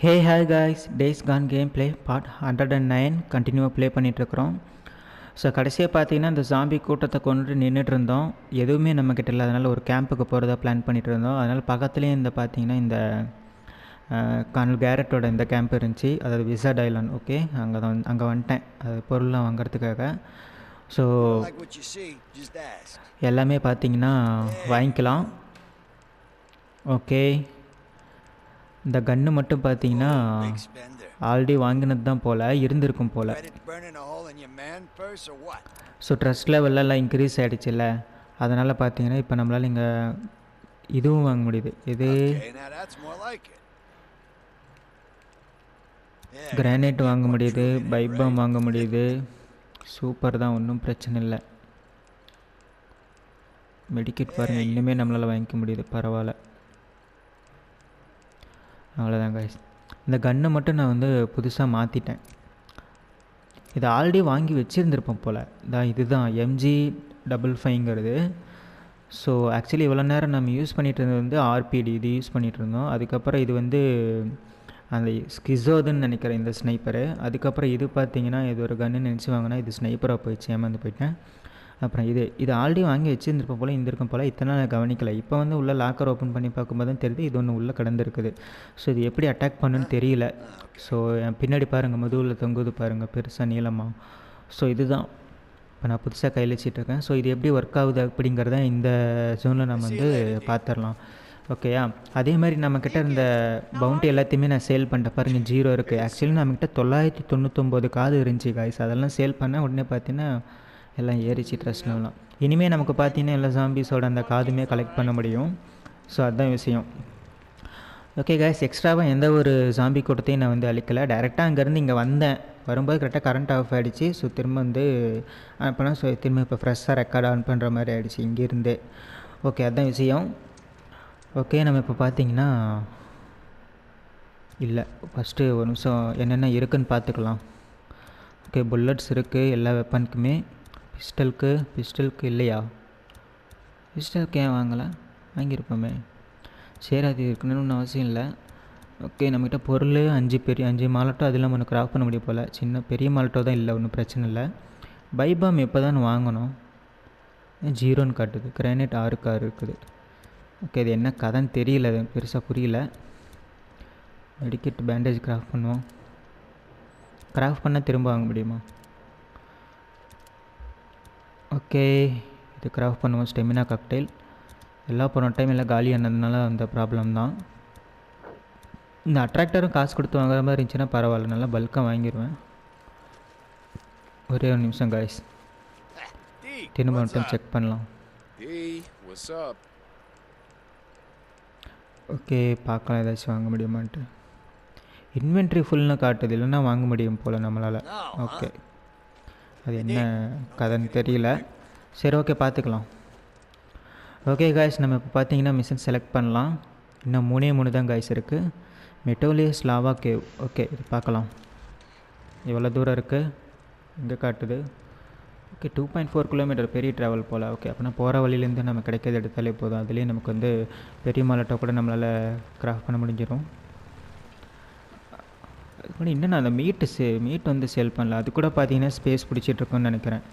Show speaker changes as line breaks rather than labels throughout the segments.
Hey hi guys, days Khan game play part 109 கண்டினியூவாக play பண்ணிகிட்ருக்குறோம். So கடைசியாக பார்த்தீங்கன்னா இந்த ஜாம்பி கூட்டத்தை கொண்டுட்டு நின்றுட்டு இருந்தோம். எதுவுமே நம்மக்கிட்ட இல்லை, அதனால் ஒரு கேம்புக்கு போகிறதா பிளான் பண்ணிகிட்டு இருந்தோம். அதனால் பக்கத்துலேயே இந்த பார்த்தீங்கன்னா இந்த கர்னல் கேரட்டோட இந்த கேம்ப் இருந்துச்சு, அதாவது விசார்ட் ஐலாண்ட். ஓகே, அங்கே வந்துட்டேன் அது பொருள்லாம் வாங்கிறதுக்காக. ஸோ எல்லாமே பார்த்தீங்கன்னா வாங்கிக்கலாம். ஓகே, இந்த கன்று மட்டும் பார்த்தீங்கன்னா ஆல்ரெடி வாங்கினது தான் போல், இருந்திருக்கும் போல். ஸோ ட்ரஸ்ட் லெவல்லாம் இன்க்ரீஸ் ஆகிடுச்சுல்ல, அதனால் பார்த்தீங்கன்னா இப்போ நம்மளால் இங்கே இதுவும் வாங்க முடியுது. இது கிரானைட் வாங்க முடியுது, பைபாம் வாங்க முடியுது. சூப்பர் தான், ஒன்றும் பிரச்சனை இல்லை. மெடிக்கெட் பாருங்கள், இன்னுமே நம்மளால் வாங்கிக்க முடியுது, பரவாயில்ல. அவ்வளோதான் கைஸ். இந்த கன்னை மட்டும் நான் புதுசாக மாற்றிட்டேன். இதை ஆல்ரெடி வாங்கி வச்சுருந்துருப்பேன் போல். இதுதான் MG55ங்கிறது. ஸோ ஆக்சுவலி இவ்வளோ நேரம் நம்ம யூஸ் பண்ணிகிட்டு இருந்தது RPD, இது யூஸ் பண்ணிகிட்டு இருந்தோம். அதுக்கப்புறம் இது அந்த ஸ்கிசோதுன்னு நினைக்கிறேன் இந்த ஸ்னைப்பரு. அதுக்கப்புறம் இது பார்த்தீங்கன்னா இது ஒரு கன்னு நினச்சி வாங்கினா இது ஸ்னைப்பராக போயிடுச்சு, ஏமாந்து போயிட்டேன். அப்புறம் இது ஆல்ரெடி வாங்கி வச்சுருந்துருப்போம் போல், இருந்திருக்கும் போல். இத்தனை நான் கவனிக்கலை. இப்போ உள்ள லாக்கர் ஓப்பன் பண்ணி பார்க்கும்போது தான் தெரியுது இது ஒன்று உள்ளே கிடந்துருக்குது. ஸோ இது எப்படி அட்டாக் பண்ணுன்னு தெரியல. ஸோ என் பின்னாடி பாருங்கள், முதுகில் தொங்குது பாருங்கள், பெருசாக நீளமாக. ஸோ இதுதான் இப்போ நான் புதுசாக கையில் வச்சிட்ருக்கேன். ஸோ இது எப்படி ஒர்க் ஆகுது அப்படிங்கிறத இந்த ஜோனில் நம்ம பார்த்துடலாம். ஓகேயா? அதே மாதிரி நம்மக்கிட்ட இந்த பவுண்டி எல்லாத்தையுமே நான் சேல் பண்ணிட்டேன் பாருங்கள், 0 இருக்குது. ஆக்சுவலி நம்மக்கிட்ட 999 காது இருந்துச்சு காய்ஸ். அதெல்லாம் சேல் பண்ண உடனே பார்த்தீங்கன்னா எல்லாம் ஏறிச்சு ட்ரஸ்ட்லாம். இனிமேல் நமக்கு பார்த்தீங்கன்னா எல்லா ஜாம்பிஸோட அந்த காதுமே கலெக்ட் பண்ண முடியும். ஸோ அதுதான் விஷயம். ஓகே காய்ஸ், எக்ஸ்ட்ராவாக எந்த ஒரு ஜாம்பி கூட்டத்தையும் நான் அழிக்கலை. டேரெக்டாக அங்கேருந்து இங்கே வந்தேன். வரும்போது கரெக்டாக கரண்ட் ஆஃப் ஆகிடுச்சு. ஸோ திரும்ப அப்போனா திரும்ப இப்போ ஃப்ரெஷ்ஷாக ரெக்கார்ட் ஆன் பண்ணுற மாதிரி ஆகிடுச்சு இங்கேருந்தே. ஓகே, அதுதான் விஷயம். ஓகே, நம்ம இப்போ பார்த்தீங்கன்னா இல்லை, ஃபஸ்ட்டு ஒரு நிமிஷம் என்னென்ன இருக்குதுன்னு பார்த்துக்கலாம். ஓகே, புல்லட்ஸ் இருக்குது எல்லா வெப்பனுக்குமே. பிஸ்டலுக்கு இல்லையா? பிஸ்டலுக்கு ஏன் வாங்கலை? வாங்கியிருப்போமே. சரி, அது இருக்கணும்னு ஒன்றும் அவசியம் இல்லை. ஓகே, நம்மகிட்ட பொருள் 5 மாலட்டோ அதெல்லாம் ஒன்று கிராஃப்ட் பண்ண முடியும் போல். பெரிய மாலட்டோ தான் இல்லை, ஒன்றும் பிரச்சனை இல்லை. பைபாம் எப்போ தான் வாங்கணும்? 0ன்னு காட்டுது. கிரானைட் 6 இருக்குது. ஓகே, இது என்ன கதைன்னு தெரியல, அது பெருசாக புரியல. மெடிக்கெட் பேண்டேஜ் கிராஃப்ட் பண்ணுவோம். கிராஃப்ட் பண்ணால் திரும்ப வாங்க முடியுமா? ஓகே, இது கிராஃப்ட் பண்ணுவோம். ஸ்டெமினா காக்டெயில் எல்லாம் போன டைம் எல்லாம் காலியானதுனால அந்த ப்ராப்ளம் தான். இந்த அட்ராக்டரும் காசு கொடுத்து வாங்குற மாதிரி இருந்துச்சுன்னா பரவாயில்ல, நல்லா பல்காக வாங்கிடுவேன். ஒரே ஒரு நிமிஷம் காய்ஸ், திரும்ப மட்டும் செக் பண்ணலாம். ஓகே, பார்க்கலாம் ஏதாச்சும் வாங்க முடியுமான்ட்டு. இன்வென்ட்ரி ஃபுல்னு காட்டுது, இல்லைன்னா வாங்க முடியும் போல் நம்மளால். ஓகே, அது என்ன கதைன்னு தெரியல. சரி, ஓகே, பார்த்துக்கலாம். ஓகே காய்ஸ், நம்ம இப்போ பார்த்தீங்கன்னா மிஷன் செலக்ட் பண்ணலாம். இன்னும் 3 தான் காய்ஸ் இருக்குது. மெட்டோலியஸ் லாவா கேவ். ஓகே, இது பார்க்கலாம். எவ்வளோ தூரம் இருக்குது இங்கே காட்டுது. ஓகே, 2.4 கிலோமீட்டர், பெரிய ட்ராவல் போல். ஓகே, அப்படின்னா போகிற வழியிலேருந்து நம்ம கிடைக்கிறது எடுத்தாலே போதும். அதுலேயே நமக்கு பெரிய மாலட்டோ கூட நம்மளால் கிராஃப்ட் பண்ண முடிஞ்சிடும். அது கூட இன்னும் நான் அந்த மீட் சேல் பண்ணல. அது கூட பார்த்தீங்கன்னா ஸ்பேஸ் பிடிச்சிட்ருக்குன்னு நினைக்கிறேன்.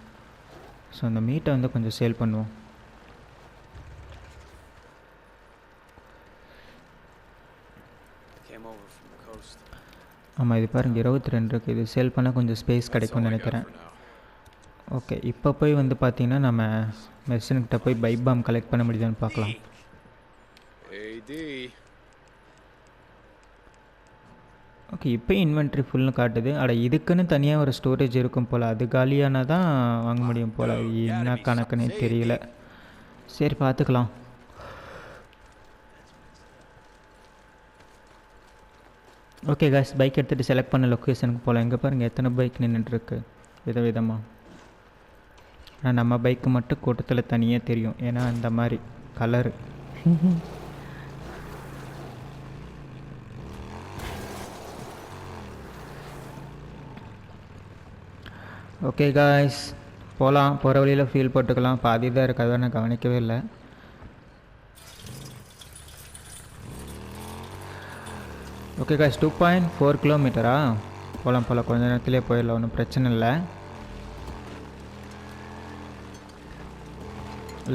ஸோ அந்த மீட்டை கொஞ்சம் சேல் பண்ணுவோம். ஆமாம், இது பாருங்கள் 22 இருக்குது. இது சேல் பண்ணால் கொஞ்சம் ஸ்பேஸ் கிடைக்கும்னு நினைக்கிறேன். ஓகே, இப்போ போய் பார்த்தீங்கன்னா நம்ம மெர்சன்கிட்ட போய் பைபாம் கலெக்ட் பண்ண முடியுதான்னு பார்க்கலாம். ஓகே, இப்போயும் இன்வென்ட்ரி ஃபுல்னு காட்டுது. இதுக்குன்னு தனியாக ஒரு ஸ்டோரேஜ் இருக்கும் போல், அது காலியானால் தான் வாங்க முடியும் போல். என்ன கணக்குன்னே தெரியல. சரி, பார்த்துக்கலாம். ஓகே காய்ஸ், பைக் எடுத்துகிட்டு செலக்ட் பண்ண லொக்கேஷனுக்கு போகலாம். எங்கே பாருங்கள் எத்தனை பைக் நின்றுட்டுருக்கு விதவிதமாக. ஆனால் நம்ம பைக்கு மட்டும் கூட்டத்தில் தனியாக தெரியும், ஏன்னா அந்த மாதிரி கலரு. ஓகே காய்ஸ், போகலாம். போகிற வழியில் ஃபீல் போட்டுக்கலாம். பாதி தான் இருக்காது, நான் கவனிக்கவே இல்லை. ஓகே காய்ஸ் 2.4 கிலோமீட்டரா போகலாம் கொஞ்ச நேரத்துலேயே போயிடலாம், ஒன்றும் பிரச்சனை இல்லை.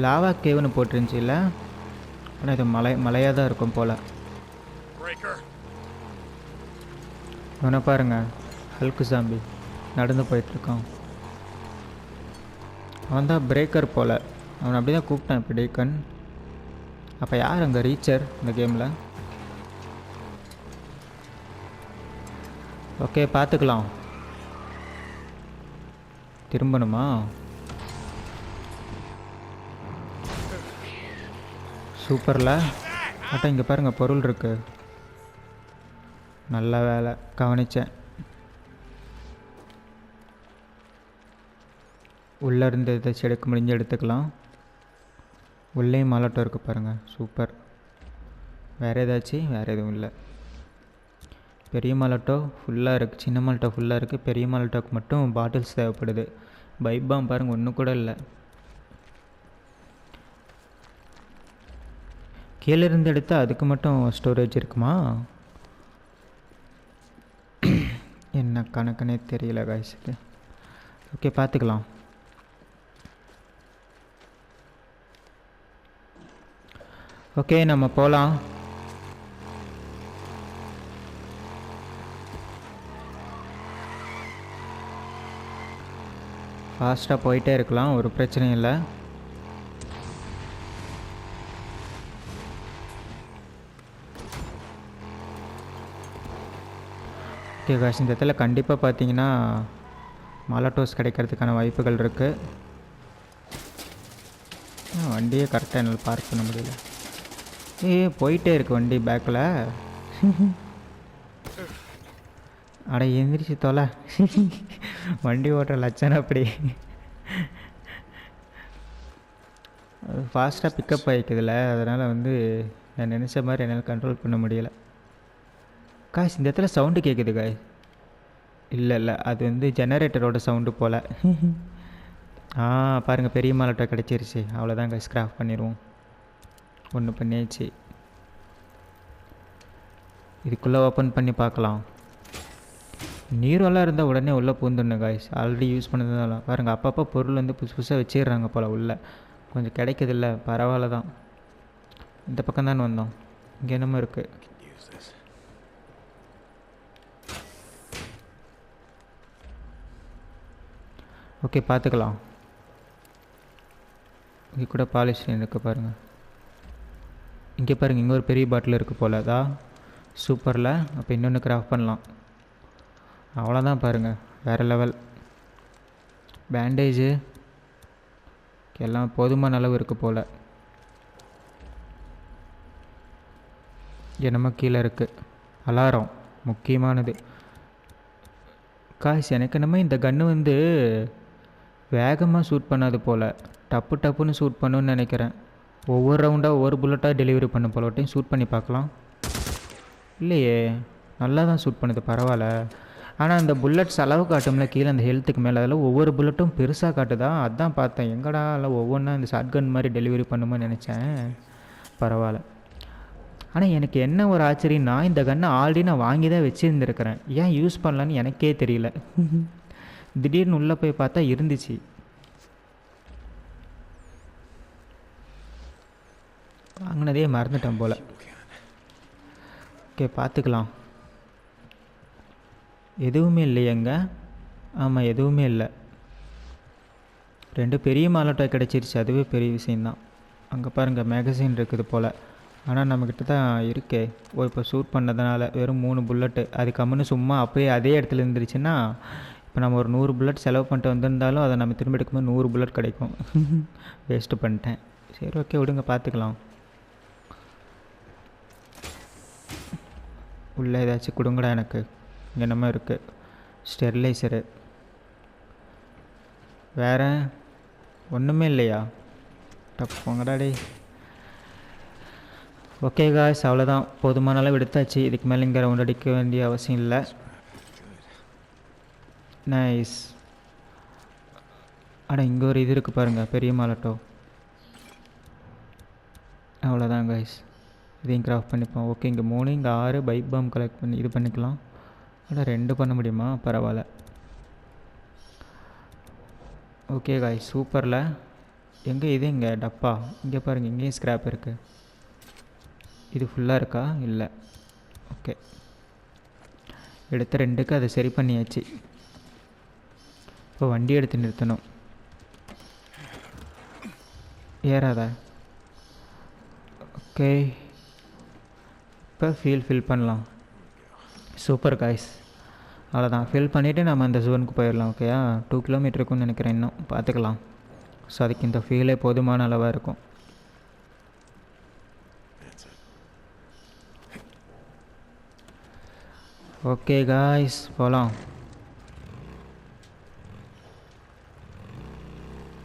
லாவா கேவ்னு போட்டுருந்துச்சு இல்லை, ஆனால் இது மலையாக தான் இருக்கும் போல். இவனை பாருங்க, ஹல்கு சாம்பி நடந்து போயிட்டுருக்கான். அவன் தான் பிரேக்கர் போல், அவன் அப்படி தான் கூப்பிட்டான் இப்போ டேக்கன். அப்போ யார் அங்கே ரீச்சர் இந்த கேமில்? ஓகே பார்த்துக்கலாம். திரும்பணுமா? சூப்பரில். அட்டா இங்கே பாருங்கள் பொருள் இருக்குது. நல்ல வேலை கவனித்தேன். உள்ளே இருந்து ஏதாச்சும் எடுக்க முடிஞ்சு எடுத்துக்கலாம். உள்ளேயும் மாலாட்டம் இருக்குது பாருங்கள், சூப்பர். வேறு ஏதாச்சும்? வேறு எதுவும் இல்லை. பெரிய மாலாட்டோ ஃபுல்லாக இருக்குது, சின்ன மாலாட்டோ ஃபுல்லாக இருக்குது. பெரிய மாலாட்டோக்கு மட்டும் பாட்டில்ஸ் தேவைப்படுது. பைப்பாம் பாருங்கள் ஒன்றும் கூட இல்லை. கீழே இருந்து எடுத்தால் அதுக்கு மட்டும் ஸ்டோரேஜ் இருக்குமா? என்ன கணக்குனே தெரியல காய்ஸ் இது. ஓகே பார்த்துக்கலாம். ஓகே நம்ம போகலாம். ஃபாஸ்ட்டாக போயிட்டே இருக்கலாம், ஒரு பிரச்சனையும் இல்லை. ஓகே காய்ஸ், இந்த இடத்துல கண்டிப்பாக பார்த்தீங்கன்னா மாலாட்டோஸ் கிடைக்கிறதுக்கான வாய்ப்புகள் இருக்குது. வண்டியே கரெக்டாக என்னால் பார்க் பண்ண முடியல. போயிட்டே இருக்கு வண்டி பேக்கில். அட எந்திரிச்சு தொலை. வண்டி ஓட்டுற லட்சணம் அப்படி. அது ஃபாஸ்ட்டாக பிக்கப் ஆகிக்குதுல்ல, அதனால் வந்து நான் நினச்ச மாதிரி என்னால் கண்ட்ரோல் பண்ண முடியலை. காய்ஸ் இந்த இடத்துல சவுண்டு கேட்குது காய். இல்லை அது வந்து ஜெனரேட்டரோட சவுண்டு போல். பாருங்கள் பெரிய மாலாட்டோ கிடச்சிருச்சு. அவ்வளோதான் காய்ஸ், கிராஃப்ட் பண்ணிடுவோம். ஒன்று பண்ணியாச்சு. இதுக்குள்ளே ஓப்பன் பண்ணி பார்க்கலாம். நீரெல்லாம் இருந்தால் உடனே உள்ளே பூந்துடணும் காய்ஸ். ஆல்ரெடி யூஸ் பண்ணதுனால பாருங்கள் அப்பப்போ பொருள் வந்து புதுசு புதுசாக வச்சிடுறாங்க போல் உள்ளே. கொஞ்சம் கிடைக்குதில்ல, பரவாயில்ல தான். இந்த பக்கம் தான் வந்தோம். இங்கே என்னமோ இருக்குது. ஓகே பார்த்துக்கலாம். இங்கே கூட பாலிஷ் இருக்குது பாருங்கள். இங்கே பாருங்கள் இங்கே ஒரு பெரிய பாட்டில் இருக்குது போல். அதா சூப்பரில். அப்போ இன்னொன்று கிராஃப்ட் பண்ணலாம். அவ்வளோதான் பாருங்கள், வேறு லெவல். பேண்டேஜு எல்லாம் போதுமான அளவு இருக்குது போல். என்னமோ கீழே இருக்குது. அலாரம் முக்கியமானது காய்ஸ். எனக்கு என்னமோ இந்த கன்று வந்து வேகமாக ஷூட் பண்ணாது போல், டப்பு டப்புன்னு ஷூட் பண்ணுன்னு நினைக்கிறேன். ஒவ்வொரு ரவுண்டாக ஒவ்வொரு புல்லட்டாக டெலிவரி பண்ண போல. ஒட்டையும் ஷூட் பண்ணி பார்க்கலாம். இல்லையே, நல்லா தான் ஷூட் பண்ணுது, பரவாயில்ல. ஆனால் அந்த புல்லட்ஸ் அளவு காட்டும்ல கீழே அந்த ஹெல்த்துக்கு மேலே, அதில் ஒவ்வொரு புல்லட்டும் பெருசாக காட்டுதா. அதான் பார்த்தேன், எங்கடா இல்லை ஒவ்வொன்றா இந்த ஷார்ட் கன் மாதிரி டெலிவரி பண்ணுமோ நினச்சேன். பரவாயில்ல. ஆனால் எனக்கு என்ன ஒரு ஆச்சரியம்னா, இந்த கன்னை ஆல்ரெடி நான் வாங்கி தான் வச்சுருந்துருக்கிறேன். ஏன் யூஸ் பண்ணலான்னு எனக்கே தெரியல. திடீர்னு உள்ளே போய் பார்த்தா இருந்துச்சு. வாங்கினதே மறந்துட்டேன் போல். ஓகே பார்த்துக்கலாம். எதுவுமே இல்லையங்க. ஆமாம் எதுவுமே இல்லை. 2 பெரிய மாலாட்டோ கிடச்சிருச்சு, அதுவே பெரிய விஷயந்தான். அங்கே பாருங்கள் மேகசின் இருக்குது போல். ஆனால் நம்மக்கிட்ட தான் இருக்கே. இப்போ ஷூட் பண்ணதுனால வெறும் 3 புல்லட்டு. அது கம்முன்னு சும்மா அப்படியே அதே இடத்துல இருந்துருச்சுன்னா, இப்போ நம்ம ஒரு 100 புல்லட் செலவு பண்ணிட்டு வந்திருந்தாலும் அதை நம்ம திரும்ப எடுக்கும்போது 100 புல்லட் கிடைக்கும். வேஸ்ட்டு பண்ணிட்டேன். சரி ஓகே விடுங்க, பார்த்துக்கலாம். உள்ளே ஏதாச்சும் கொடுங்கடா எனக்கு. இங்கே என்னமோ இருக்குது, ஸ்டெர்லைசரு. வேறு ஒன்றுமே இல்லையா? டப்போங்கடா டே. ஓகே காய்ஸ், அவ்வளோதான். போதுமான அளவு எடுத்தாச்சு. இதுக்கு மேலே இங்கே ரவுண்ட் அடிக்க வேண்டிய அவசியம் இல்லை. நைஸ். அட இங்கே ஒரு இது இருக்குது பாருங்கள், பெரிய மாலாட்டோ. அவ்வளோதான் காய்ஸ். இதையும் கிராஃப்ட் பண்ணிப்போம். ஓகே, இங்கே 3, இங்கே 6 பைப் பாம் கலெக்ட் பண்ணி இது பண்ணிக்கலாம். ஆனால் 2 பண்ண முடியுமா? பரவாயில்ல. ஓகே காய், சூப்பரில். எங்கே இது? இங்கே டப்பா. இங்கே பாருங்கள், இங்கேயும் ஸ்க்ராப் இருக்குது. இது ஃபுல்லாக இருக்கா? இல்லை. ஓகே, எடுத்த 2க்கு அதை சரி பண்ணியாச்சு. இப்போ வண்டி எடுத்து நிறுத்தணும். ஏறாத. ஓகே, இப்போ ஃபில் பண்ணலாம். சூப்பர் காய்ஸ், அவ்வளோதான். ஃபில் பண்ணிவிட்டு நம்ம அந்த ஜோனுக்கு போயிடலாம். ஓகேயா? 2 கிலோமீட்டருக்குன்னு நினைக்கிறேன், இன்னும் பார்த்துக்கலாம். ஸோ அதுக்கு இந்த ஃபியூலே போதுமான அளவாக இருக்கும். ஓகே காய்ஸ், போகலாம்.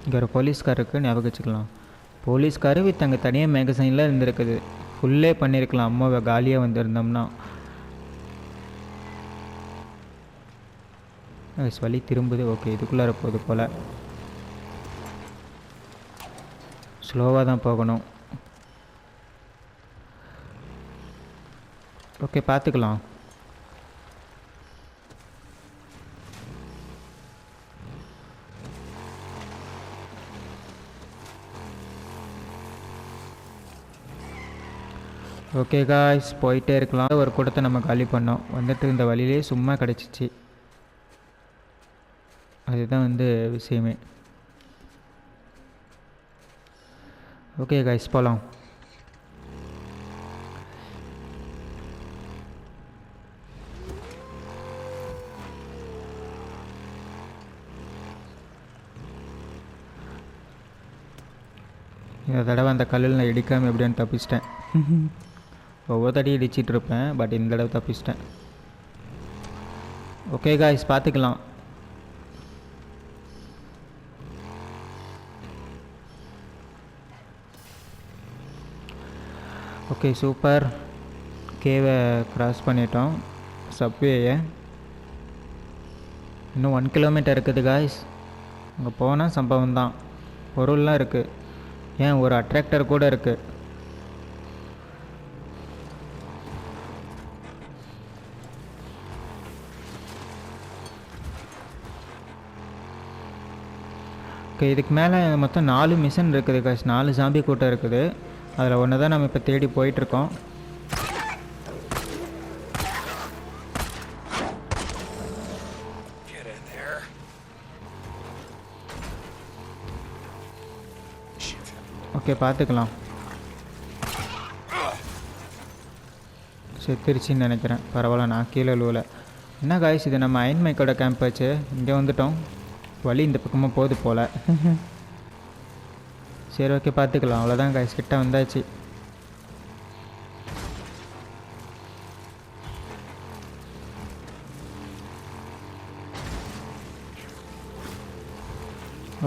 இங்கே ஒரு போலீஸ்கார் இருக்குது, ஞாபகம் வச்சுக்கலாம். போலீஸ்காரு வித் அங்கே தனியாக மேகசைனில் இருந்திருக்குது. ஃபுல்லே பண்ணியிருக்கலாம் அம்மாவை காலியாக வந்திருந்தோம்னா. வழி திரும்புது. ஓகே, இதுக்குள்ளார போகுது போல். ஸ்லோவாக தான் போகணும். ஓகே, பார்த்துக்கலாம். ஓகே காய்ஸ், போயிட்டே இருக்கலாம். ஒரு கூட்டத்தை நம்ம காலி பண்ணோம். வந்துட்டு இந்த வழியிலே சும்மா கிடச்சிச்சு. அதுதான் விஷயமே. ஓகே காய்ஸ், போகலாம். இந்த தடவை அந்த கல்லில் நான் இடிக்காமல் எப்படின்னு தப்பிச்சிட்டேன். ஒவ்வொரு தடையும் இடிச்சிட்டு இருப்பேன், பட் இந்த தடவை தப்பிச்சிட்டேன். ஓகே காய்ஸ், பார்த்துக்கலாம். Okay, super. கேவை க்ராஸ் பண்ணிட்டோம், சப்வேயை. இன்னும் 1 கிலோமீட்டர் இருக்குது காய்ஸ். அங்கே போனால் சம்பவம் தான். பொருள்லாம் இருக்குது. ஏன், ஒரு அட்ராக்டர் கூட இருக்குது. ஓகே, இதுக்கு மேலே மொத்தம் 4 மிஷன் இருக்குது காய்ஸ். 4 ஜாம்பி கூட்டம் இருக்குது. அதில் ஒன்று தான் நம்ம இப்போ தேடி போயிட்டுருக்கோம். ஓகே, பார்த்துக்கலாம். செத்துருச்சின்னு நினைக்கிறேன். பரவாயில்ல, நான் கீழே விழுவல. என்ன காய்ஸ், இது நம்ம அயன் மைக்கோட கேம்ப் ஆச்சு. இங்கே வந்துட்டோம். வழி இந்த பக்கமாக போகுது போல். சரி, ஓகே, பார்த்துக்கலாம். அவ்வளோதான் காய்ஸ், கிட்ட வந்தாச்சு.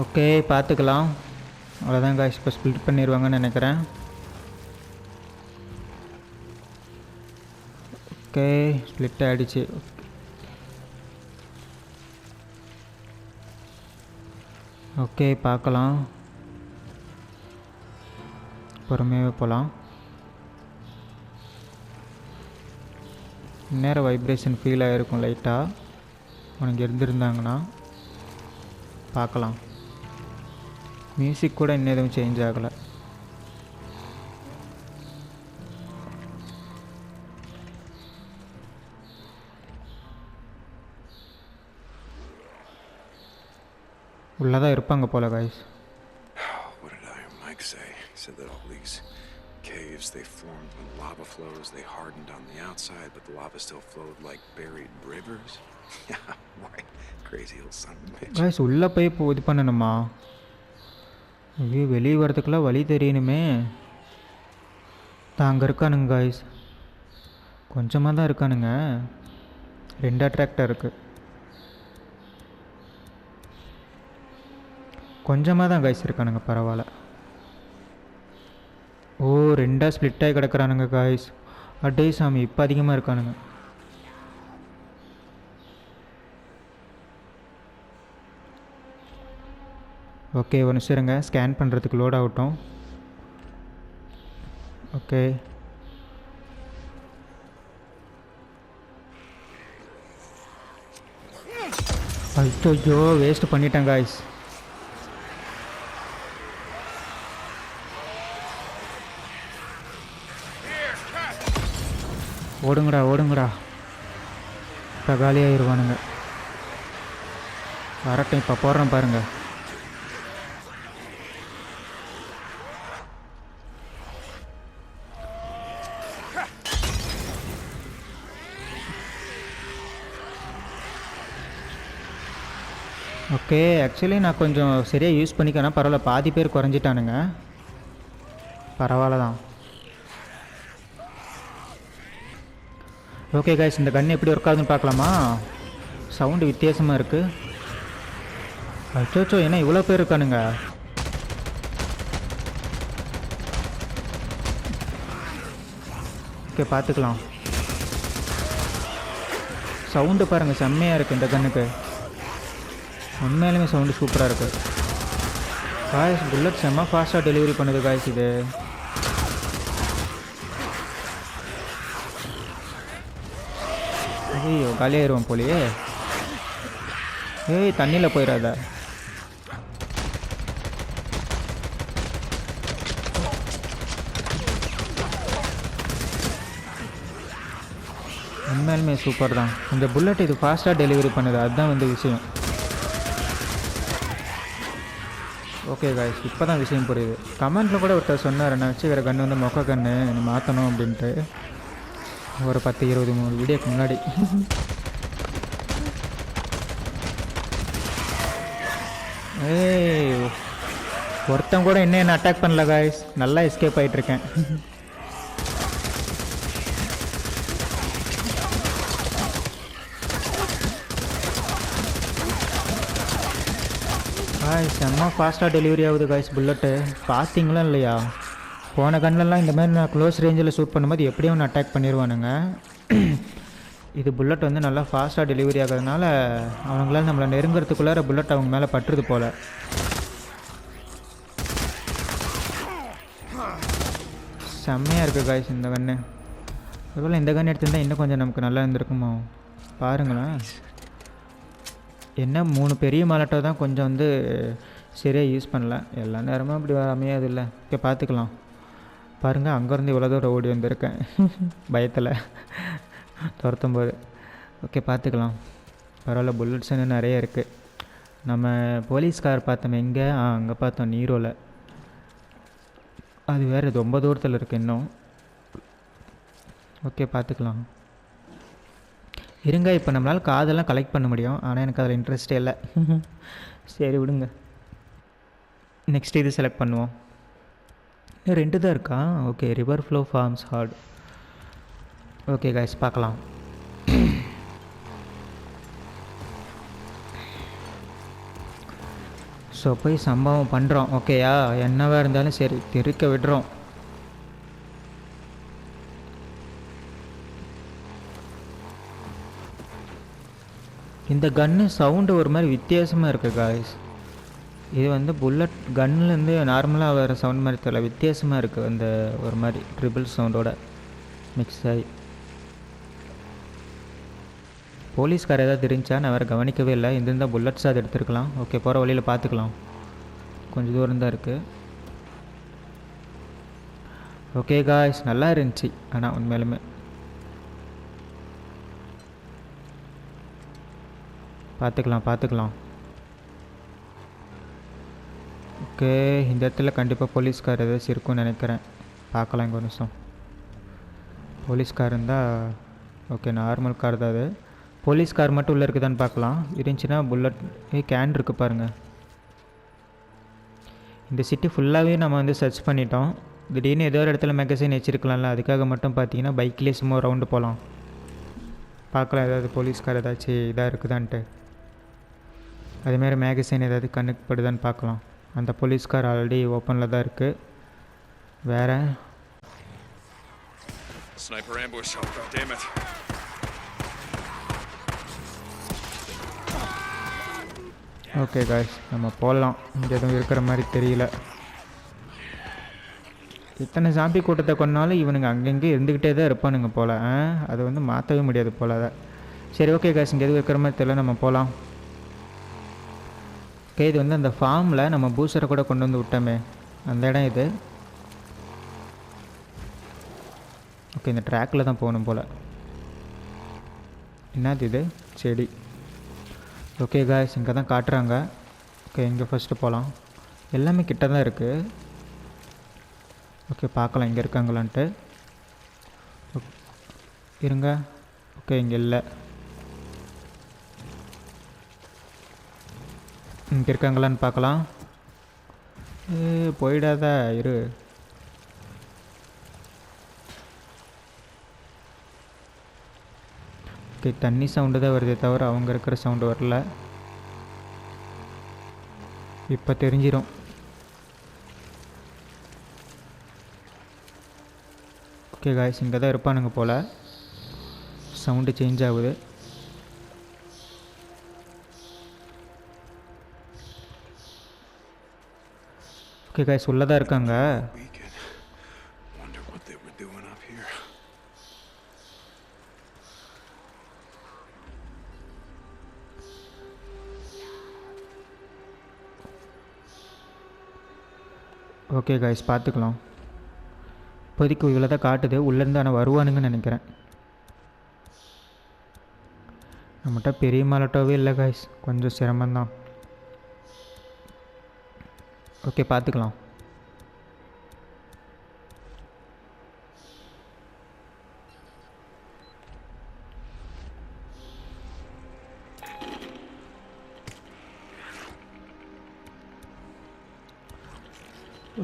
ஓகே, பார்த்துக்கலாம். அவ்வளோதான் காய்ஸ், இப்போ ஸ்ப்ளிட் பண்ணிடுவாங்கன்னு நினைக்கிறேன். ஓகே, ஸ்ப்ளிட் ஆகிடுச்சு. ஓகே, பார்க்கலாம். பொறுமையாகவே போகலாம். நேரம் வைப்ரேஷன் ஃபீல் ஆகிருக்கும் லைட்டாக. உனக்கு இருந்திருந்தாங்கன்னா பார்க்கலாம். மியூசிக் கூட இன்னும் எதுவும் சேஞ்ச் ஆகலை. உள்ளதான் இருப்பாங்க போல guys.
What did Iron Mike say? He said that all these caves, they formed when lava flows. They hardened on the outside, but the lava still flowed like buried rivers. Yeah, right. Crazy little son of a bitch.
Guys, உள்ளே போய் இப்போ இது பண்ணணுமா? ஐயோ, வெளியே வரதுக்குலாம் வழி தெரியணுமே. அங்கே இருக்கானுங்க காய்ஸ். கொஞ்சமாக தான் இருக்கானுங்க. 2 அட்ராக்டர் இருக்குது. கொஞ்சமாக தான் காய்ஸ் இருக்கானுங்க. பரவாயில்ல. ஓ, 2 ஸ்ப்ளிட் ஆகி கிடக்குறானுங்க காய்ஸ். அடே சாமி, இப்போ அதிகமாக இருக்கானுங்க. ஓகே, ஒரு நிமிஷம் இருங்க, ஸ்கேன் பண்ணுறதுக்கு லோட் ஆகட்டும். ஓகே, ஐயோ வேஸ்ட் பண்ணிட்டேன் காய்ஸ். ஓடுங்கடா ஓடுங்கடா, இப்போ காலியாகிடுவானுங்க. வரட்டும், இப்போ போடுறேன் பாருங்கள். ஓகே, ஆக்சுவலி நான் கொஞ்சம் சரியாக யூஸ் பண்ணிக்கேன்னா பரவாயில்ல, பாதி பேர் குறைஞ்சிட்டானுங்க. பரவாயில்ல தான். ஓகே காய்ஸ், இந்த கன் எப்படி ஒர்க் ஆகுதுன்னு பார்க்கலாமா? சவுண்டு வித்தியாசமாக இருக்குது. அச்சோச்சோ, என்ன இவ்வளோ பேர் இருக்கானுங்க? ஓகே, பார்த்துக்கலாம். சவுண்டு பாருங்கள், செம்மையாக இருக்குது இந்த கன்னுக்கு. உண்மையிலுமே சவுண்டு சூப்பராக இருக்குது காய்ஸ். புல்லட் செம்ம ஃபாஸ்ட்டாக டெலிவரி பண்ணுது காய்ஸ் இது. ஐயோ காலியாயிருவோம் போலியே. ஏய் தண்ணியில் போயிடாத. உண்மையிலுமே சூப்பர் தான் இந்த புல்லட். இது ஃபாஸ்ட்டாக டெலிவரி பண்ணுது, அதுதான் வந்து விஷயம். ஓகே காய்ஸ், இப்போ தான் விஷயம் புரியுது. கமெண்ட்டில் கூட ஒருத்தர் சொன்னார், நான் வச்சுக்கிற கன்று வந்து மொக்க கன்று நீ மாற்றணும் அப்படின்ட்டு, ஒரு 10-23 வீடியோக்கு முன்னாடி. ஏய், ஒருத்தன் கூட என்ன அட்டாக் பண்ணல காய்ஸ், நல்லா எஸ்கேப் ஆகிட்டுருக்கேன். காய்ஸ் செம்ம ஃபாஸ்ட்டாக டெலிவரி ஆகுது காய்ஸ் புல்லட்டு. பார்த்தீங்களா இல்லையா? போன கன்லலாம் இந்த மாதிரி நான் க்ளோஸ் ரேஞ்சில் ஷூட் பண்ணும்போது எப்படியும் ஒன்று அட்டாக் பண்ணிடுவானுங்க. இது புல்லட் வந்து நல்லா ஃபாஸ்ட்டாக டெலிவரி ஆகிறதுனால அவங்களால நம்மளை நெருங்கிறதுக்குள்ளார புல்லட் அவங்க மேலே பட்டுறது போல். செம்மையாக இருக்குது காய்ஸ் இந்த கன்று. அதுபோல் இந்த கன்று எடுத்துருந்தால் இன்னும் கொஞ்சம் நமக்கு நல்லா இருந்திருக்குமோ. பாருங்களேன், என்ன 3 பெரிய மாலட்டோ தான் கொஞ்சம் வந்து சரியாக யூஸ் பண்ணல. எல்லா நேரமும் அப்படி அமையாது இல்லை. ஓகே, பார்த்துக்கலாம். பாருங்கள், அங்கேருந்து இவ்வளோ தூரம் ஓடி வந்திருக்கேன் பயத்தில் துரத்தும் போது. ஓகே, பார்த்துக்கலாம். பரவாயில்ல, புல்லட்ஸ் இன்னும் நிறைய இருக்குது. நம்ம போலீஸ் கார் பார்த்தோம் எங்கே? அங்கே பார்த்தோம், நீரோவில். அது வேறு ரொம்ப தூரத்தில் இருக்குது இன்னும். ஓகே, பார்த்துக்கலாம். இருங்க, இப்போ நம்மளால் காதெல்லாம் கலெக்ட் பண்ண முடியும், ஆனால் எனக்கு அதில் இன்ட்ரெஸ்டே இல்லை. சரி விடுங்க, நெக்ஸ்ட் இது செலக்ட் பண்ணுவோம். 2 தான் இருக்கா? Okay, river flow forms hard. Okay guys, பார்க்கலாம். ஸோ போய் சம்பவம் பண்ணுறோம். ஓகேயா, என்னவாக இருந்தாலும் சரி தெறிக்க விடுறோம். இந்த கன்று சவுண்டு ஒரு மாதிரி வித்தியாசமாக இருக்குது காய்ஸ். இது வந்து புல்லட் கன்னுலேருந்து நார்மலாக வர சவுண்ட் மாதிரி தெரியல, வித்தியாசமாக இருக்குது. அந்த ஒரு மாதிரி ட்ரிபிள் சவுண்டோட மிக்ஸ் ஆகி. போலீஸ்கார் ஏதாவது தெரிஞ்சா? நான் வேறு கவனிக்கவே இல்லை. இருந்தால் புல்லட்ஸ் அது எடுத்துருக்கலாம். ஓகே, போகிற வழியில் பார்த்துக்கலாம். கொஞ்சம் தூரம் தான் இருக்குது. ஓகே காய்ஸ், நல்லா இருந்துச்சு. ஆனால் உண்மையிலுமே பார்த்துக்கலாம். ஓகே, இந்த இடத்துல கண்டிப்பாக போலீஸ்கார் ஏதாச்சும் இருக்கும்னு நினைக்கிறேன். பார்க்கலாம் இங்கே ஒரு நிமிஷம். போலீஸ்கார் இருந்தால் ஓகே, நார்மல் கார் தான் அது. போலீஸ்கார் மட்டும் உள்ளே இருக்குதான்னு பார்க்கலாம். இருந்துச்சுன்னா புல்லட் கேன் இருக்குது பாருங்கள். இந்த சிட்டி ஃபுல்லாகவே நம்ம வந்து சர்ச் பண்ணிட்டோம். திடீர்னு ஏதோ ஒரு இடத்துல மேகசின் வச்சுருக்கலாம்ல, அதுக்காக மட்டும் பார்த்தீங்கன்னா பைக்லேயே சும்மா ரவுண்டு போகலாம். பார்க்கலாம் ஏதாவது போலீஸ்கார் ஏதாச்சும் இதாக இருக்குதான்ட்டு. அதுமாரி மேகசின் ஏதாவது கண்ணுக்கு படுதான்னு பார்க்கலாம். அந்த போலீஸ்கார் ஆல்ரெடி ஓப்பனில் தான் இருக்குது. வேறு ஓகே காய்ஸ், நம்ம போடலாம். இங்கே எதுவும் இருக்கிற மாதிரி தெரியல. இத்தனை சாம்பி கூட்டத்தை கொண்டாலும் இவனுங்க அங்கங்கே இருந்துக்கிட்டே தான் இருப்பானுங்க போல். அதை வந்து மாற்றவே முடியாது போல். அதை சரி ஓகே கைஸ், இங்கே எதுவும் இருக்கிற மாதிரி தெரியல, நம்ம போகலாம். ஓகே, இது வந்து அந்த ஃபார்மில் நம்ம பூஸ்டரை கூட கொண்டு வந்து விட்டோமே அந்த இடம் இது. ஓகே, இந்த ட்ராக்கில் தான் போகணும் போல். என்னது இது? செடி. ஓகே கைஸ், இங்கே தான் காட்டுறாங்க. ஓகே, இங்கே ஃபஸ்ட்டு போகலாம். எல்லாமே கிட்ட தான் இருக்குது. ஓகே, பார்க்கலாம் இங்கே இருக்காங்களான்ட்டு. இருங்க. ஓகே, இங்கே இல்லை. இங்கே இருக்காங்களான்னு பார்க்கலாம். போயிடாத இரு. ஓகே, தண்ணி சவுண்டு தான் வருதே தவிர அவங்க இருக்கிற சவுண்டு வரல. இப்போ தெரிஞ்சிடும். ஓகே காய்ஸ், இங்கே தான் இருப்பானுங்க போல். சவுண்டு சேஞ்ச் ஆகுது. ஓகே காய்ஸ், உள்ளே தான் இருக்காங்க. ஓகே காய்ஸ், பார்த்துக்கலாம். இப்போதைக்கு இவ்வளோ தான் காட்டுது. உள்ளேருந்து ஆனால் வருவானுங்கன்னு நினைக்கிறேன். நம்மகிட்ட பெரிய மாலட்டாவே இல்லை காய்ஸ், கொஞ்சம் சிரமந்தான். ஓகே, பார்த்துக்கலாம்.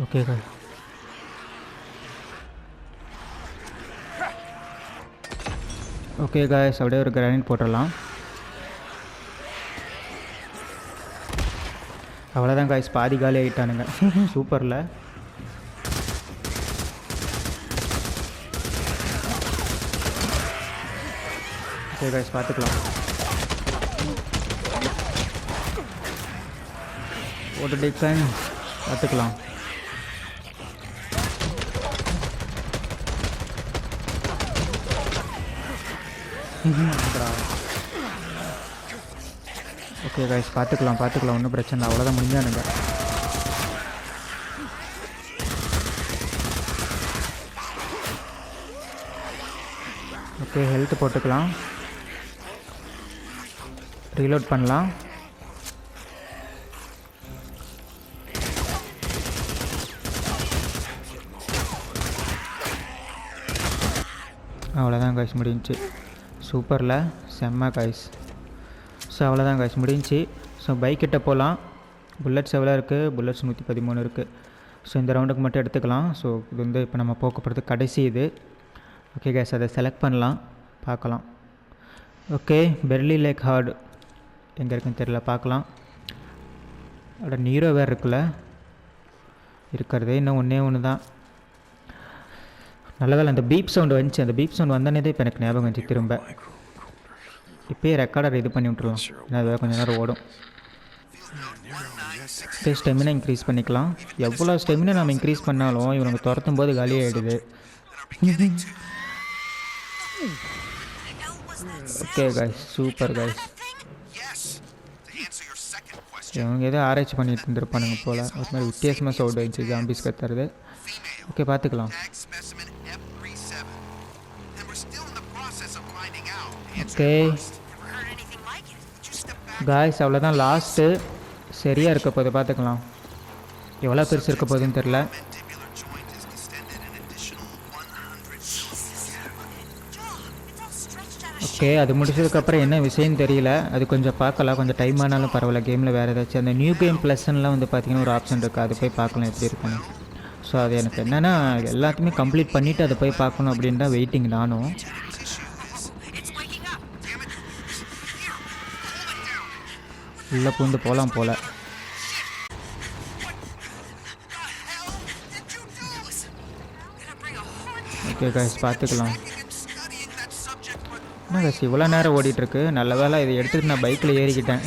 ஓகே காய்ஸ், ஓகே காய்ஸ், அப்படியே ஒரு கிரானைட் போட்டுடலாம். அவ்வளோதான் காய்ஸ், பாதி காலி ஆகிட்டானுங்க. சூப்பரில். ஓகே காய்ஸ், பார்த்துக்கலாம். ஓட்டு டிக்கன் பார்த்துக்கலாம். ஓகே காய்ஸ், பார்த்துக்கலாம், ஒன்றும் பிரச்சனை இல்லை. அவ்வளோதான், முடிஞ்சானுங்க. ஓகே, ஹெல்த் போட்டுக்கலாம். ரீலோட் பண்ணலாம். அவ்வளோதான் காய்ஸ், முடிஞ்சிச்சு. சூப்பரில், செம்ம காய்ஸ். ஸோ அவ்வளோதான் காய்ஸ், முடிஞ்சு. ஸோ பைக்கிட்ட போகலாம். புல்லட்ஸ் எவ்வளோ இருக்குது? புல்லட்ஸ் 113 இருக்குது. ஸோ இந்த ரவுண்டுக்கு மட்டும் எடுத்துக்கலாம். ஸோ இது வந்து இப்போ நம்ம போக போகிறது கடைசி இது. ஓகே காய்ஸ், அதை செலக்ட் பண்ணலாம், பார்க்கலாம். ஓகே, பெர்லி லேக் ஹார்டு எங்கே இருக்குன்னு தெரியல, பார்க்கலாம். அதோட நீரோ வேறு இருக்குல்ல, இருக்கிறதே இன்னும் ஒன்று தான். நல்ல வேலை அந்த பீப் சவுண்டு வந்துச்சு. அந்த பீப் சவுண்ட் வந்தனே இப்போ எனக்கு ஞாபகம் வந்துச்சு திரும்ப. இப்போயே ரெக்கார்டர் இது பண்ணி விட்ருலாம், ஏன்னா அது கொஞ்சம் நேரம் ஓடும். ஸ்டெமினா இன்க்ரீஸ் பண்ணிக்கலாம். எவ்வளோ ஸ்டெமினா நம்ம இன்க்ரீஸ் பண்ணாலும் இவனுக்கு துரத்தும் போது காலி ஆகிடுது. Okay guys, super guys. இவங்க ஏதோ ஆராய்ச்சி பண்ணிட்டு இருந்திருப்பானுங்க போல். ஒரு மாதிரி வித்தியாசமாக சவுண்ட் ஆயிடுச்சு ஜாம்பிஸ் கத்துறது. ஓகே, பார்த்துக்கலாம். ஓகே காய்ஸ், அவ்வளோதான் லாஸ்ட்டு. சரியாக இருக்க போது, பார்த்துக்கலாம். எவ்வளோ பெருசு இருக்க போகுதுன்னு தெரில. ஓகே, அது முடிச்சதுக்கப்புறம் என்ன விஷயம்னு தெரியல. அது கொஞ்சம் பார்க்கலாம், கொஞ்சம் டைம் ஆனாலும் பரவாயில்ல. கேமில் வேறு ஏதாச்சும் அந்த நியூ கேம் ப்ளஸ்லாம் வந்து பார்த்திங்கன்னா ஒரு ஆப்ஷன் இருக்குது, அது போய் பார்க்கலாம் எப்படி இருக்குன்னு. ஸோ அது எனக்கு என்னென்னா எல்லாத்தையுமே கம்ப்ளீட் பண்ணிவிட்டு அதை போய் பார்க்கணும் அப்படின்னு தான் வெயிட்டிங் நானும். உள்ளே பூந்து போகலாம் போல். ஓகே காய்ஸ், பார்த்துக்கலாம். என்ன காய்ஸ் இவ்வளோ நேரம் ஓடிட்டுருக்கு? நல்ல வேலை இதை எடுத்துகிட்டு நான் பைக்கில் ஏறிக்கிட்டேன்.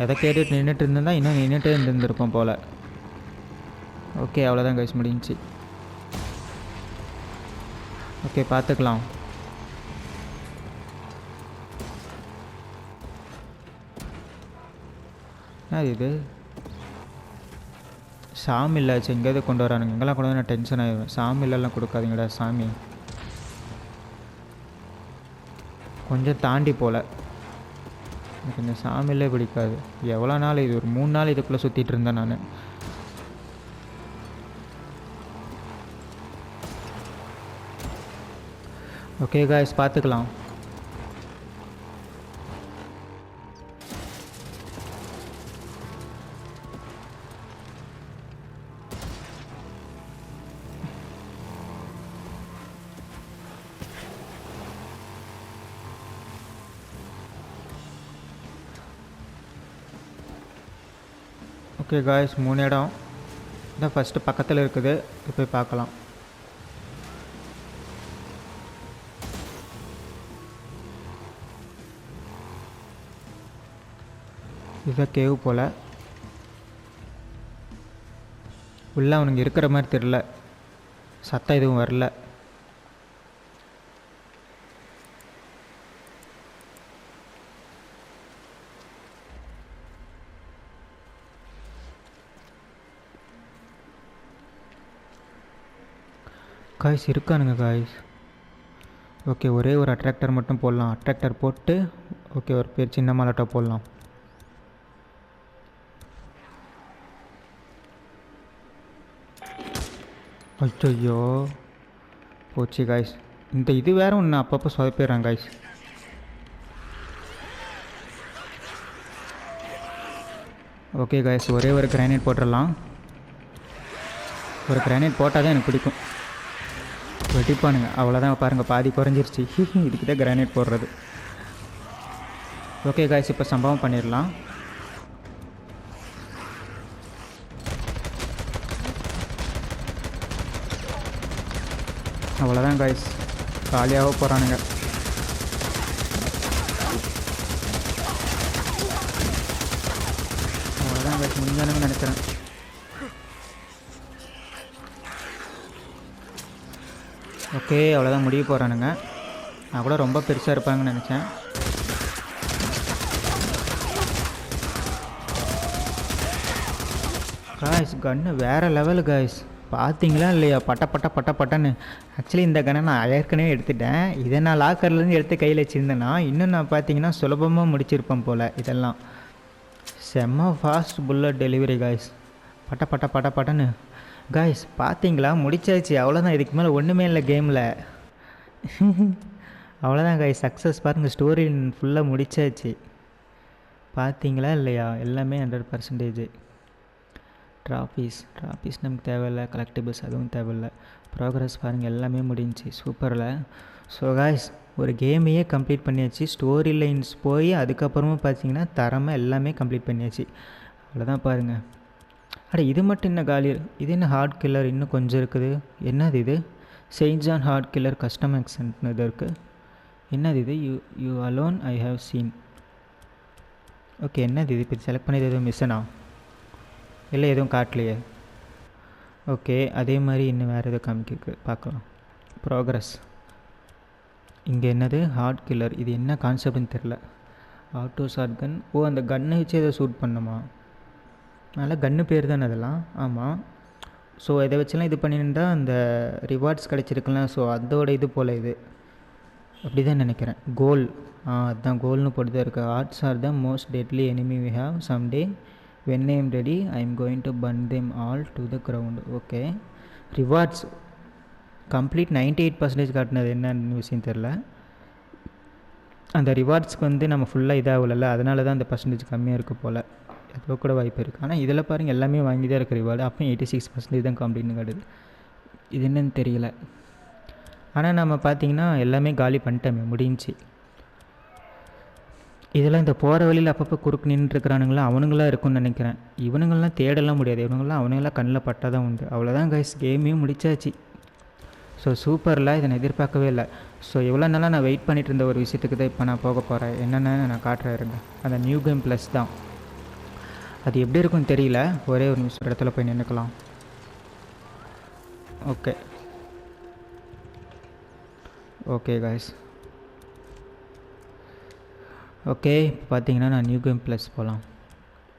எதை கேட்டுட்டு நின்றுட்டு இருந்தேன் தான், இன்னும் நின்றுட்டே இருந்திருப்போம் போல். ஓகே, அவ்வளோதான் காய்ஸ், முடிஞ்சிச்சு. ஓகே, பார்த்துக்கலாம். இது சாமி இல்லாச்சு எங்கேயாவது கொண்டு வரானுங்க. எங்கெல்லாம் கொண்டு வந்து நான் டென்ஷன் ஆகிடுவேன். சாமி இல்லைலாம் கொடுக்காதீங்கடா சாமி. கொஞ்சம் தாண்டி போகல. எனக்கு இந்த சாமியிலே பிடிக்காது. எவ்வளோ நாள் இது, ஒரு 3 நாள் இதுக்குள்ளே சுற்றிட்டு இருந்தேன் நான். ஓகே காய்ஸ், பார்த்துக்கலாம். ஓகே காய்ஸ், 3 இடம் இதான் ஃபஸ்ட்டு பக்கத்தில் இருக்குது. இது போய் பார்க்கலாம். இதுதான் கேவ் போல். உள்ளே அவனுங்க இருக்கிற மாதிரி தெரில. சத்தம் எதுவும் வரல. காய்ஸ் இருக்கானுங்க காய்ஸ். ஓகே, ஒரே ஒரு அட்ராக்டர் மட்டும் போடலாம். அட்ராக்டர் போட்டு ஓகே ஒரு பேர் சின்ன மாலாட்டோ போடலாம். ஐயோ போச்சு காய்ஸ். இந்த இது வேறு ஒன்று அப்பப்போ சொதப்பிடுறாங்க காய்ஸ். ஓகே காய்ஸ், ஒரே ஒரு கிரானைட் போட்டுடலாம். ஒரு கிரானைட் போட்டால் தான் எனக்கு பிடிக்கும். வெட்டிப்பானுங்க அவ்வளோதான். பாருங்கள் பாதி குறைஞ்சிருச்சு. இதுக்கு தான் கிரானைட் போடுறது. ஓகே காய்ஸ், இப்போ சம்பவம் பண்ணிடலாம். அவ்வளோதான் காய்ஸ், காலியாக போகிறானுங்க. அவ்வளோதான் காய்ஸ், முடிஞ்சானுங்க நினைக்கிறேன். ஓகே, அவ்வளோதான் முடிய போகிறானுங்க. நான் கூட ரொம்ப பெருசாக இருப்பாங்கன்னு நினச்சேன். காய்ஸ் கன்று வேறு லெவலு காய்ஸ். பார்த்தீங்களா இல்லையா? பட்டன்னு. ஆக்சுவலி இந்த கன்னை நான் ஏற்கனவே எடுத்துட்டேன். இதை நான் லாக்கர்லேருந்து எடுத்து கையில் வச்சுருந்தேன்னா இன்னும் நான் பார்த்தீங்கன்னா சுலபமாக முடிச்சிருப்பேன் போல். இதெல்லாம் செம்ம ஃபாஸ்ட் புல்லட் டெலிவரி காய்ஸ். பட்டன்னு காய்ஸ். பார்த்தீங்களா, முடிச்சாச்சு. அவ்வளோதான். இதுக்கு மேலே ஒன்றுமே இல்லை கேமில். அவ்வளோதான் காய்ஸ், சக்ஸஸ். பாருங்கள், ஸ்டோரி ஃபுல்லாக முடிச்சாச்சு. பார்த்தீங்களா இல்லையா? எல்லாமே 100%. ட்ராஃபீஸ் நமக்கு தேவையில்லை. கலெக்டிபிள்ஸ் அதுவும் தேவையில்லை. ப்ராக்ரஸ் பாருங்கள், எல்லாமே முடிஞ்சிச்சு சூப்பரில். ஸோ காய்ஸ், ஒரு கேமையே கம்ப்ளீட் பண்ணியாச்சு. ஸ்டோரி லைன்ஸ் போய் அதுக்கப்புறமா பார்த்தீங்கன்னா தரமாக எல்லாமே கம்ப்ளீட் பண்ணியாச்சு. அவ்வளோதான் பாருங்கள். அட இது மட்டும் என்ன காலி? இது என்ன ஹார்ட் கில்லர் இன்னும் கொஞ்சம் இருக்குது. என்னது இது? Saint John heart killer custom ஆக்சன்ட்னு இது இருக்குது. என்னது இது? You alone I have seen. Okay, என்னது இது? இப்போ செலக்ட் பண்ணது எதுவும் மிஸ்ஸனா? இல்லை எதுவும் காட்டலையே. ஓகே, அதே மாதிரி இன்னும் வேறு எதுவும் காமிக்கு பார்க்கலாம். ப்ராக்ரஸ் இங்கே என்னது? Hard killer. இது என்ன கான்செப்ட்னு தெரில. ஆட்டோ ஷாட் கன். ஓ, அந்த கன்னை வச்சு எதை ஷூட் பண்ணுமா? அதனால் கன்று பேர் தானே அதெல்லாம். ஆமாம். ஸோ இதை வச்சுலாம் இது பண்ணியிருந்தா அந்த ரிவார்ட்ஸ் கிடச்சிருக்கலாம். ஸோ அதோட இது போல் இது அப்படி தான் நினைக்கிறேன். கோல் அதுதான் கோல்னு போட்டு தான் இருக்குது. Arts are the most deadly enemy we have someday when I am ready I am going to burn them all to the ground. Okay, rewards complete 98% காட்டினது என்னன்னு விஷயம் தெரில. அந்த ரிவார்ட்ஸ்க்கு வந்து நம்ம ஃபுல்லாக இதாகல, அதனால தான் அந்த பர்சன்டேஜ் கம்மியாக இருக்குது போல். எவ்வளோ கூட வாய்ப்பு இருக்குது. ஆனால் இதில் பாருங்கள் எல்லாமே வாங்கி தான் இருக்குது ரிவார்டு. அப்போ 86% தான் கம்ப்ளீட்னு காட்டுது. இது என்னன்னு தெரியல. ஆனால் நம்ம பார்த்திங்கன்னா எல்லாமே காலி பண்ணிட்டோமே, முடிஞ்சு. இதெல்லாம் இந்த போகிற வழியில் அப்பப்போ குறுக்கு நின்றுருக்கிறானுங்களாம் அவனுங்களாம் இருக்குன்னு நினைக்கிறேன். இவனுங்கள்லாம் தேடலாம் முடியாது. இவனுங்களாம் அவனுங்களாம் கண்ணில் பட்டால் தான் உண்டு. அவ்வளோதான் கைஸ், கேமையும் முடிச்சாச்சு. ஸோ சூப்பரில் இதை நான் எதிர்பார்க்கவே இல்லை. ஸோ எவ்வளோ நாளாக நான் வெயிட் பண்ணிகிட்டு இருந்த ஒரு விஷயத்துக்கு தான் இப்போ நான் போக போகிறேன். என்னென்னு நான் காட்டுறேன் இருங்க. அந்த நியூ கேம் ப்ளஸ் தான். அது எப்படி இருக்குன்னு தெரியல. ஒரே ஒரு நிமிஷம் இடத்துல போய் நின்றுக்கலாம். Okay guys. ஓகே, இப்போ பார்த்தீங்கன்னா நான் நியூ கேம் ப்ளஸ் போகலாம்.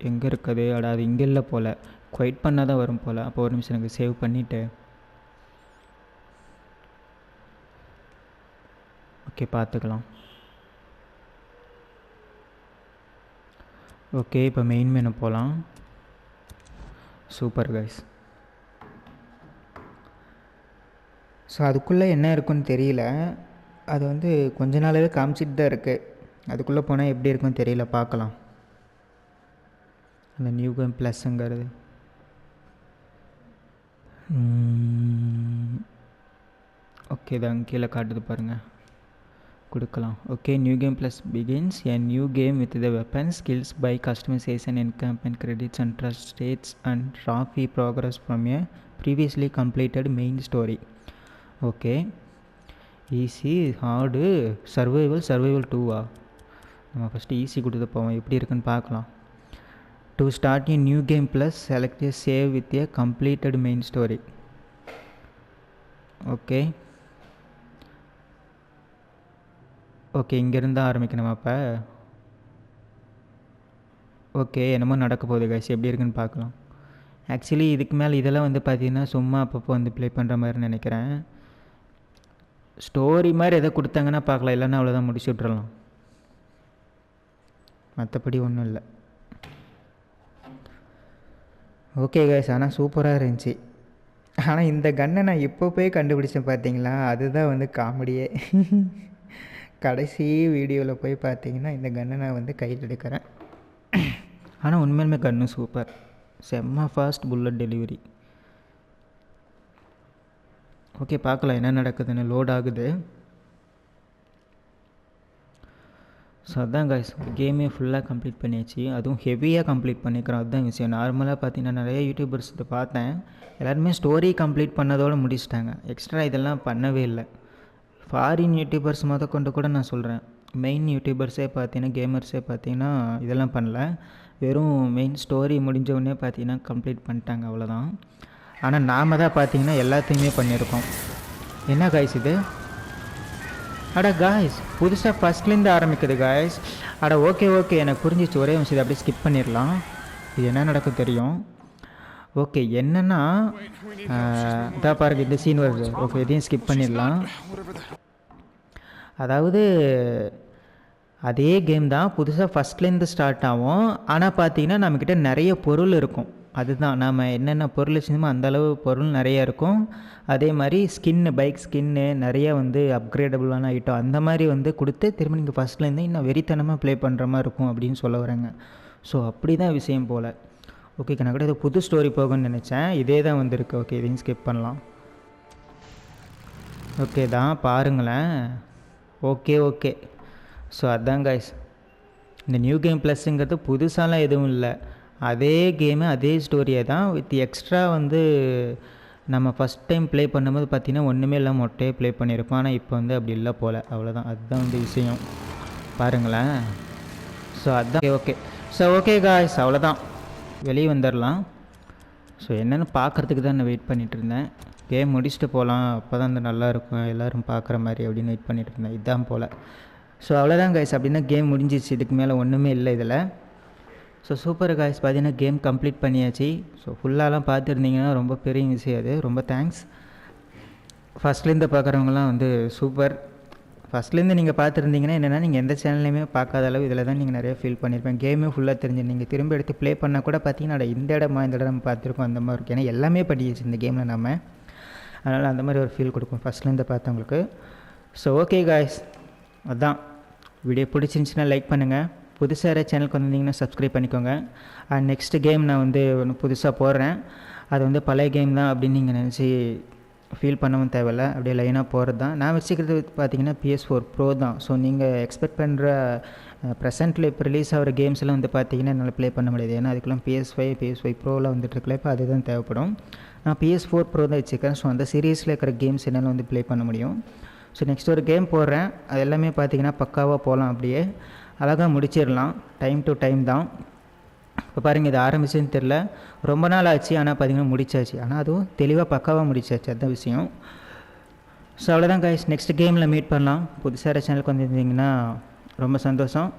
எங்கே இருக்குது? அது இங்கே இல்லை போல், குவைட் பண்ணால் தான் வரும் போல். அப்போ ஒரு நிமிஷம் எனக்கு சேவ் பண்ணிவிட்டு ஓகே பார்த்துக்கலாம். ஓகே இப்போ மெயின் மெனு போகலாம். Super guys. ஸோ அதுக்குள்ளே என்ன இருக்குன்னு தெரியல, அது வந்து கொஞ்ச நாளாகவே காமிச்சிட்டு தான் இருக்குது. அதுக்குள்ளே போனால் எப்படி இருக்குன்னு தெரியல, பார்க்கலாம். அந்த நியூ கேம் ப்ளஸ்ஸுங்கிறது ஓகே தான் கீழே காட்டுது பாருங்கள், கொடுக்கலாம். Okay new game plus begins a new game with the weapon skills by customisation encampment credits and trust stats and trophy progress from a previously completed main story. Okay easy, hard, survival 2வா? நம்ம first easy கொடுத்து போவோம், எப்படி இருக்குன்னு பார்க்கலாம். To start a new game plus select a save with a completed main story. Okay okay இங்கேருந்து ஆரம்பிக்கணுமா அப்போ? ஓகே என்னமோ நடக்க போகுது கைஸ், எப்படி இருக்குன்னு பார்க்கலாம். ஆக்சுவலி இதுக்கு மேலே இதெல்லாம் வந்து பார்த்திங்கன்னா சும்மா அப்பப்போ வந்து ப்ளே பண்ணுற மாதிரி நினைக்கிறேன். ஸ்டோரி மாதிரி எதை கொடுத்தாங்கன்னா பார்க்கலாம், இல்லைன்னா அவ்வளோதான் முடிச்சு விட்றலாம், மற்றபடி ஒன்றும் இல்லை. ஓகே கைஸ், ஆனால் சூப்பராக இருந்துச்சு. ஆனால் இந்த கன்னை நான் இப்போ போய் கண்டுபிடிச்சேன் பார்த்தீங்களா, அதுதான் வந்து காமெடியே. கடைசி வீடியோவில் போய் பார்த்தீங்கன்னா இந்த கன்னை நான் வந்து கையில் எடுக்கிறேன். ஆனால் உண்மையிலுமே கன்னு சூப்பர், செம்ம ஃபாஸ்ட் புல்லட் டெலிவரி. ஓகே பார்க்கலாம் என்ன நடக்குதுன்னு. லோட் ஆகுது. ஸோ அதான் கைஸ், கேமே ஃபுல்லாக கம்ப்ளீட் பண்ணியாச்சு, அதுவும் ஹெவியாக கம்ப்ளீட் பண்ணிக்கிறோம். அதுதான் விஷயம். நார்மலாக பார்த்தீங்கன்னா நிறைய யூடியூபர்ஸ் இதை பார்த்தேன், எல்லாருமே ஸ்டோரி கம்ப்ளீட் பண்ணதோடு முடிச்சிட்டாங்க, எக்ஸ்ட்ரா இதெல்லாம் பண்ணவே இல்லை. ஃபாரின் யூடியூபர்ஸ் கொண்டு கூட நான் சொல்கிறேன், மெயின் யூடியூபர்ஸே பார்த்தீங்கன்னா கேமர்ஸே பார்த்தீங்கன்னா இதெல்லாம் பண்ணல, வெறும் மெயின் ஸ்டோரி முடிஞ்சவுடனே பார்த்தீங்கன்னா கம்ப்ளீட் பண்ணிட்டாங்க, அவ்வளோதான். ஆனால் நாம் தான் பார்த்தீங்கன்னா எல்லாத்தையுமே பண்ணியிருக்கோம். என்ன காய்ஸ் இது? அட காய்ஸ் புதுசாக ஃபஸ்ட்லேருந்து ஆரம்பிக்குது காய்ஸ். அட ஓகே எனக்கு புரிஞ்சிச்சு, ஒரே நிமிஷம் இதை அப்படியே ஸ்கிப் பண்ணிடலாம், இது என்ன நடக்கும் தெரியும். ஓகே என்னென்னா இதான் பாருங்க இந்த சீன் வருது. ஓகே இதையும் ஸ்கிப் பண்ணிடலாம். அதாவது அதே கேம் தான், புதுசாக ஃபஸ்ட்லேருந்து ஸ்டார்ட் ஆகும். ஆனால் பார்த்தீங்கன்னா நம்மக்கிட்ட நிறைய பொருள் இருக்கும், அதுதான் நம்ம என்னென்ன பொருள் வச்சுருந்தோமோ அந்தளவு பொருள் நிறையா இருக்கும். அதே மாதிரி ஸ்கின்னு, பைக் ஸ்கின்னு நிறையா வந்து அப்கிரேடபுளான ஐட்டம் அந்த மாதிரி வந்து கொடுத்து திரும்ப நீங்கள் ஃபஸ்ட்லேருந்து இன்னும் வெறித்தனமாக ப்ளே பண்ணுற மாதிரி இருக்கும் அப்படின்னு சொல்ல வரேங்க. ஸோ அப்படி தான் விஷயம் போல். ஓகே நான் கூட இது புது ஸ்டோரி போகும்னு நினச்சேன், இதே தான் வந்திருக்கு. ஓகே இதையும் ஸ்கிப் பண்ணலாம். ஓகே தான் பாருங்களேன். ஓகே ஸோ அதான் கைஸ், இந்த நியூ கேம் ப்ளஸ்ஸுங்கிறது புதுசாலாம் எதுவும் இல்லை, அதே கேமு அதே ஸ்டோரியை தான் வித் எக்ஸ்ட்ரா வந்து நம்ம ஃபஸ்ட் டைம் ப்ளே பண்ணும்போது பார்த்திங்கன்னா ஒன்றுமே இல்லாமல் மொட்டையே ப்ளே பண்ணியிருப்போம். ஆனால் இப்போ வந்து அப்படி இல்லை போல், அவ்வளோதான். அதுதான் வந்து விஷயம், பாருங்களேன். ஸோ அதுதான் ஓகே காய்ஸ், அவ்வளோதான், வெளியே வந்துடலாம். ஸோ என்னென்னு பார்க்குறதுக்கு தான் நான் வெயிட் பண்ணிகிட்டு இருந்தேன். கேம் முடிச்சுட்டு போகலாம், அப்போ தான் வந்து நல்லாயிருக்கும் எல்லோரும் பார்க்குற மாதிரி அப்படின்னு வெயிட் பண்ணிகிட்டு இருந்தேன். இதுதான் போல். ஸோ அவ்வளோதான் காய்ஸ், அப்படின்னா கேம் முடிஞ்சிச்சு, இதுக்கு மேலே ஒன்றுமே இல்லை இதில். ஸோ சூப்பர் காய்ஸ், பார்த்தீங்கன்னா கேம் கம்ப்ளீட் பண்ணியாச்சு. ஸோ ஃபுல்லாலாம் பார்த்துருந்தீங்கன்னா ரொம்ப பெரிய விஷயம், அது ரொம்ப தேங்க்ஸ். ஃபஸ்ட்லேருந்து பார்க்குறவங்களாம் வந்து சூப்பர். ஃபஸ்ட்லேருந்து நீங்கள் பார்த்துருந்தீங்கன்னா என்னென்னா நீங்கள் எந்த சேனல்லையுமே பார்க்காத அளவு இதில் தான் நீங்கள் நிறைய ஃபீல் பண்ணியிருப்பேன். கேமே ஃபுல்லாக தெரிஞ்சு நீங்கள் திரும்ப எடுத்து ப்ளே பண்ணால் கூட பார்த்தீங்கன்னா இந்த இடம் நம்ம பார்த்துருக்கோம் அந்த மாதிரி இருக்கும். ஏன்னா எல்லாமே பண்ணிடுச்சு இந்த கேமில் நம்ம, அதனால் அந்த மாதிரி ஒரு ஃபீல் கொடுக்கும் ஃபஸ்ட்லேருந்து பார்த்தவங்களுக்கு. ஸோ ஓகே காய்ஸ், அதுதான் வீடியோ பிடிச்சிருந்துச்சின்னா லைக் பண்ணுங்கள், புதுசாக யாராவது சேனலுக்கு வந்திருந்தீங்கன்னா சப்ஸ்கிரைப் பண்ணிக்கோங்க. அண்ட் நெக்ஸ்ட்டு கேம் நான் வந்து ஒன்று புதுசாக போடுறேன், அது வந்து பழைய கேம் தான் அப்படின்னு நீங்கள் நினச்சி ஃபீல் பண்ணவும் தேவையில்ல, அப்படியே லைனாக போகிறது தான். நான் வச்சுக்கிறது பார்த்திங்கன்னா PS4 Pro தான். ஸோ நீங்கள் எக்ஸ்பெக்ட் பண்ணுற ப்ரெசென்ட்டில் இப்போ ரிலீஸ் ஆகிற கேம்ஸ் எல்லாம் வந்து பார்த்திங்கன்னா என்னால் ப்ளே பண்ண முடியாது, ஏன்னா அதுக்கெல்லாம் PS5 Proலாம் வந்துட்டுருக்கல, இப்போ அதுதான் தேவைப்படும். நான் PS4 Pro தான் வச்சுக்கிறேன். ஸோ அந்த சீரீஸில் இருக்கிற கேம்ஸ் என்னால் வந்து ப்ளே பண்ண முடியும். ஸோ நெக்ஸ்ட் ஒரு கேம் போடுறேன், அது எல்லாமே பார்த்திங்கன்னா பக்காவாக போகலாம், அப்படியே அழகாக முடிச்சிடலாம், டைம் டு டைம் தான். இப்போ பாருங்கள் இது ஆரம்பிச்சுன்னு தெரில, ரொம்ப நாள் ஆச்சு, ஆனால் பார்த்திங்கன்னா முடிச்சாச்சு, ஆனால் அதுவும் தெளிவாக பக்காவாக முடிச்சாச்சு, அதுதான் விஷயம். ஸோ அவ்வளோதான் கைஸ், நெக்ஸ்ட் கேமில் மீட் பண்ணலாம். புதுசாக சேனலுக்கு வந்துருந்தீங்கன்னா ரொம்ப சந்தோஷம்.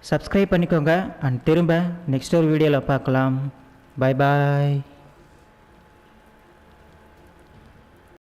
சப்ஸ்கிரைப் பண்ணிக்கோங்க. அண்ட் திரும்ப நெக்ஸ்ட் ஒரு வீடியோவில் பார்க்கலாம். Bye bye.